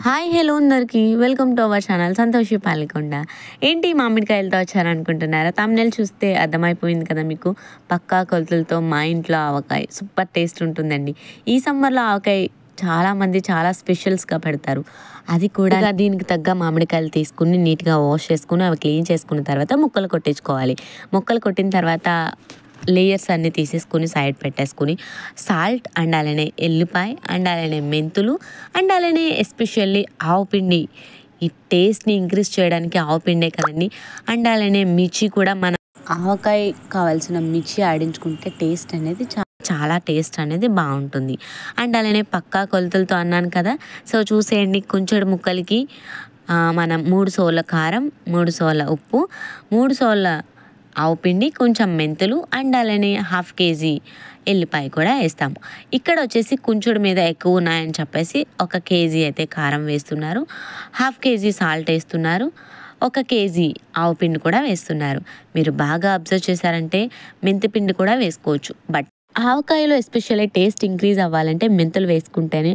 Hi hello అందరికీ welcome to our channel Santoshi Palikonda. ఏంటి మామిడికాయలతో వచ్చారనుకుంటున్నారా? తమ్నెల్ చూస్తే అర్థమైపోయింది కదా మీకు. పక్కా కొలతలతో మా ఇంట్లో ఆవకాయ సూపర్ టేస్ట్ ఉంటుందండి. ఈ సమ్మర్లో ఆవకాయ చాలామంది చాలా స్పెషల్స్గా పెడతారు. అది కూడా దీనికి తగ్గ మామిడికాయలు తీసుకుని నీట్గా వాష్ చేసుకుని అవి క్లీన్ చేసుకున్న తర్వాత ముక్కలు కొట్టించుకోవాలి. ముక్కలు కొట్టిన తర్వాత లేయర్స్ అన్నీ తీసేసుకొని సైడ్ పెట్టేసుకొని సాల్ట్ అండ్ అలానే ఎల్లిపాయ అండ్ అలానే మెంతులు అండ్ అలానే ఎస్పెషల్లీ ఆవుపిండి, ఈ టేస్ట్ని ఇంక్రీజ్ చేయడానికి ఆవుపిండే కదండి. అండ్ అలానే మిర్చి కూడా మన ఆవకాయ కావాల్సిన మిర్చి ఆడించుకుంటే టేస్ట్ అనేది చాలా టేస్ట్ అనేది బాగుంటుంది. అండ్ అలానే పక్కా కొలతలతో అన్నాను కదా, సో చూసేయండి. కొంచెం ముక్కలకి మనం 3 సోళ్ళ కారం, 3 సోళ్ళ ఉప్పు, 3 సోళ్ళ ఆవుపిండి, కొంచెం మెంతులు అండ్ అలానే 1/2 కేజీ ఎల్లిపాయ కూడా వేస్తాము. ఇక్కడ వచ్చేసి కొంచెం మీద ఎక్కువ ఉన్నాయని చెప్పేసి 1 కేజీ అయితే కారం వేస్తున్నారు, 1/2 కేజీ సాల్ట్ వేస్తున్నారు, 1 కేజీ ఆవుపిండి కూడా వేస్తున్నారు. మీరు బాగా అబ్జర్వ్ చేశారంటే మెంతిపిండి కూడా వేసుకోవచ్చు. బట్ ఆవకాయలో ఎస్పెషల్లీ టేస్ట్ ఇంక్రీజ్ అవ్వాలంటే మెంతులు వేసుకుంటేనే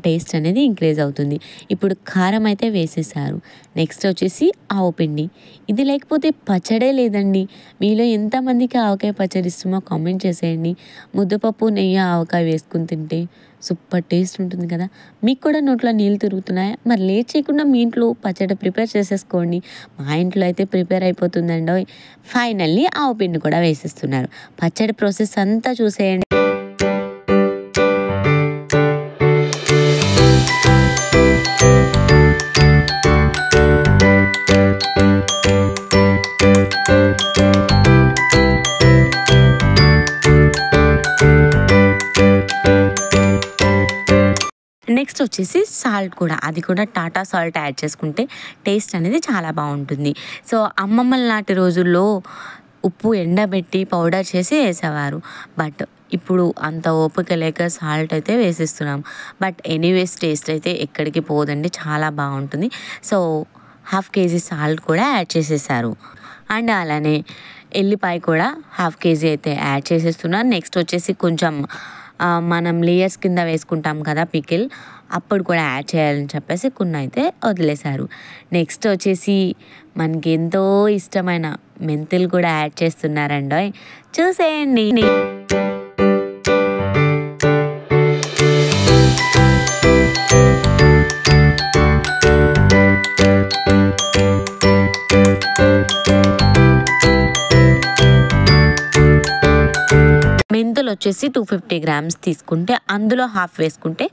టేస్ట్ అనేది ఇంక్రీజ్ అవుతుంది. ఇప్పుడు కారం అయితే వేసేసారు. నెక్స్ట్ వచ్చేసి ఆవుపిండి. ఇది లేకపోతే పచ్చడే లేదండి. మీలో ఎంతమందికి ఆవకాయ పచ్చడి ఇష్టమో కామెంట్ చేసేయండి. ముద్దపప్పు, నెయ్యి, ఆవకాయ వేసుకుని తింటే సూపర్ టేస్ట్ ఉంటుంది కదా. మీకు కూడా నోట్లో నీళ్ళు తిరుగుతున్నాయా? మరి లేట్ చేయకుండా మీ ఇంట్లో పచ్చడి ప్రిపేర్ చేసేసుకోండి. మా ఇంట్లో అయితే ప్రిపేర్ అయిపోతుందండి. ఫైనల్లీ ఆవుపిండి కూడా వేసేస్తున్నారు. పచ్చడి ప్రాసెస్ అంతా చూసేయండి. నెక్స్ట్ వచ్చేసి సాల్ట్ కూడా, అది కూడా టాటా సాల్ట్ యాడ్ చేసుకుంటే టేస్ట్ అనేది చాలా బాగుంటుంది. సో అమ్మమ్మల నాటి రోజుల్లో ఉప్పు ఎండబెట్టి పౌడర్ చేసి వేసేవారు. బట్ ఇప్పుడు అంత ఓపిక లేక సాల్ట్ అయితే వేసేస్తున్నాం. బట్ ఎనీవేస్ టేస్ట్ అయితే ఎక్కడికి పోదండి, చాలా బాగుంటుంది. సో 1/2 కేజీ సాల్ట్ కూడా యాడ్ చేసేసారు. అండ్ అలానే ఎల్లిపాయ కూడా 1/2 కేజీ అయితే యాడ్ చేసేస్తున్నాను. నెక్స్ట్ వచ్చేసి కొంచెం మనం లేయర్స్ కింద వేసుకుంటాం కదా పికిల్, అప్పుడు కూడా యాడ్ చేయాలని చెప్పేసి కొన్ని అయితే వదిలేశారు. నెక్స్ట్ వచ్చేసి మనకి ఎంతో ఇష్టమైన మెంతులు కూడా యాడ్ చేస్తున్నారండి. చూసేయండి. మెంతులు వచ్చేసి 250 గ్రామ్స్ తీసుకుంటే అందులో 1/2 వేసుకుంటే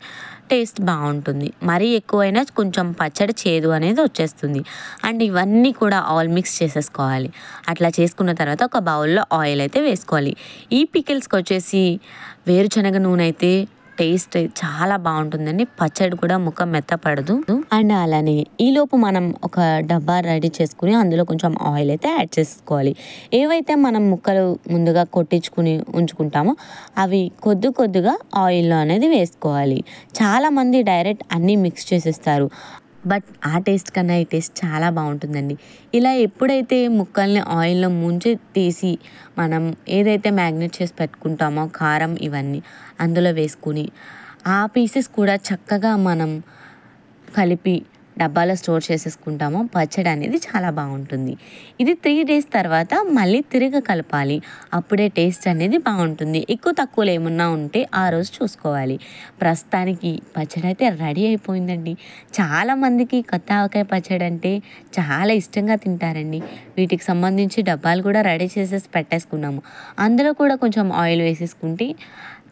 టేస్ట్ బాగుంటుంది. మరీ ఎక్కువైనా కొంచెం పచ్చడి చేదు అనేది వచ్చేస్తుంది. అండ్ ఇవన్నీ కూడా ఆల్ మిక్స్ చేసేసుకోవాలి. అట్లా చేసుకున్న తర్వాత ఒక బౌల్లో ఆయిల్ అయితే వేసుకోవాలి. ఈ పికిల్స్కి వచ్చేసి వేరుశనగ నూనె అయితే టేస్ట్ చాలా బాగుంటుందండి. పచ్చడి కూడా ముఖం మెత్తపడదు. అండ్ అలానే ఈలోపు మనం ఒక డబ్బా రెడీ చేసుకుని అందులో కొంచెం ఆయిల్ అయితే యాడ్ చేసుకోవాలి. ఏవైతే మనం ముక్కలు ముందుగా కొట్టించుకుని ఉంచుకుంటామో అవి కొద్దిగా ఆయిల్లో అనేది వేసుకోవాలి. చాలామంది డైరెక్ట్ అన్నీ మిక్స్ చేసేస్తారు. బట్ ఆ టేస్ట్ కన్నా ఈ టేస్ట్ చాలా బాగుంటుందండి. ఇలా ఎప్పుడైతే ముక్కల్ని ఆయిల్లో ముంచి తీసి మనం ఏదైతే మ్యాగ్నేట్ చేసి పెట్టుకుంటామో కారం ఇవన్నీ అందులో వేసుకుని ఆ పీసెస్ కూడా చక్కగా మనం కలిపి డబ్బాలో స్టోర్ చేసేసుకుంటామో పచ్చడి అనేది చాలా బాగుంటుంది. ఇది 3 డేస్ తర్వాత మళ్ళీ తిరిగి కలపాలి. అప్పుడే టేస్ట్ అనేది బాగుంటుంది. ఎక్కువ తక్కువలు ఏమన్నా ఉంటే ఆ రోజు చూసుకోవాలి. ప్రస్తుతానికి పచ్చడి అయితే రెడీ అయిపోయిందండి. చాలామందికి కొత్త ఆవకాయ పచ్చడి అంటే చాలా ఇష్టంగా తింటారండి. వీటికి సంబంధించి డబ్బాలు కూడా రెడీ చేసేసి పెట్టేసుకున్నాము. అందులో కూడా కొంచెం ఆయిల్ వేసేసుకుంటే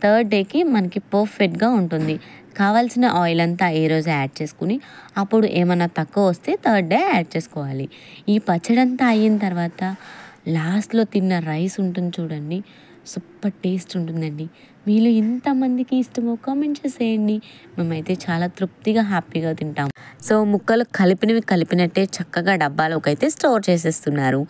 3rd డేకి మనకి పర్ఫెక్ట్గా ఉంటుంది. కావాల్సిన ఆయిల్ అంతా ఏ రోజు యాడ్ చేసుకుని అప్పుడు ఏమన్నా తక్కువ వస్తే 3rd డే యాడ్ చేసుకోవాలి. ఈ పచ్చడి అంతా అయిన తర్వాత లాస్ట్లో తిన్న రైస్ ఉంటుంది చూడండి, సూపర్ టేస్ట్ ఉంటుందండి. మీలో ఎంతమందికి ఇష్టమో కామెంట్ చేసేయండి. మేమైతే చాలా తృప్తిగా హ్యాపీగా తింటాం. సో ముక్కలు కలిపినట్టే చక్కగా డబ్బాలోకి అయితే స్టోర్ చేసేస్తున్నారు.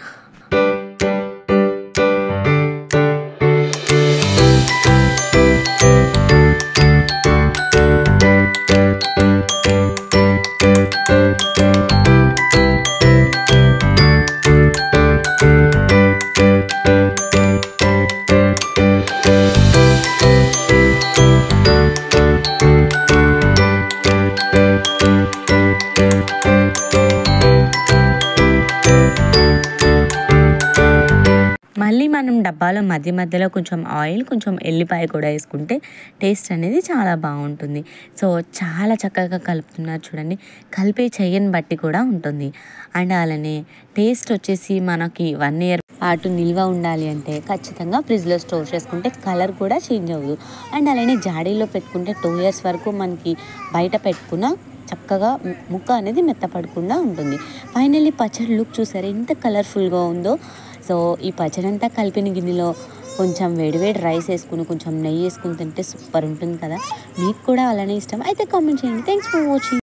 డబ్బాలో మధ్య మధ్యలో కొంచెం ఆయిల్, కొంచెం ఎల్లిపాయ కూడా వేసుకుంటే టేస్ట్ అనేది చాలా బాగుంటుంది. సో చాలా చక్కగా కలుపుతున్నారు చూడండి. కలిపే చెయ్యని బట్టి కూడా ఉంటుంది. అండ్ అలానే టేస్ట్ వచ్చేసి మనకి 1 ఇయర్ పాటు నిల్వ ఉండాలి అంటే ఖచ్చితంగా ఫ్రిడ్జ్లో స్టోర్ చేసుకుంటే కలర్ కూడా చేంజ్ అవ్వదు. అండ్ అలానే జాడీలో పెట్టుకుంటే 2 ఇయర్స్ వరకు మనకి బయట పెట్టుకున్న చక్కగా ముక్క అనేది మెత్తపడకుండా ఉంటుంది. ఫైనల్లీ పచ్చడి లుక్ చూసారా ఎంత కలర్ఫుల్గా ఉందో. సో ఈ పచ్చడి అంతా కలిపిన గిన్నెలో కొంచెం వేడివేడి రైస్ వేసుకుని కొంచెం నెయ్యి వేసుకుని తింటే సూపర్ ఉంటుంది కదా. మీకు కూడా అలానే ఇష్టం అయితే కామెంట్ చేయండి. Thanks for watching.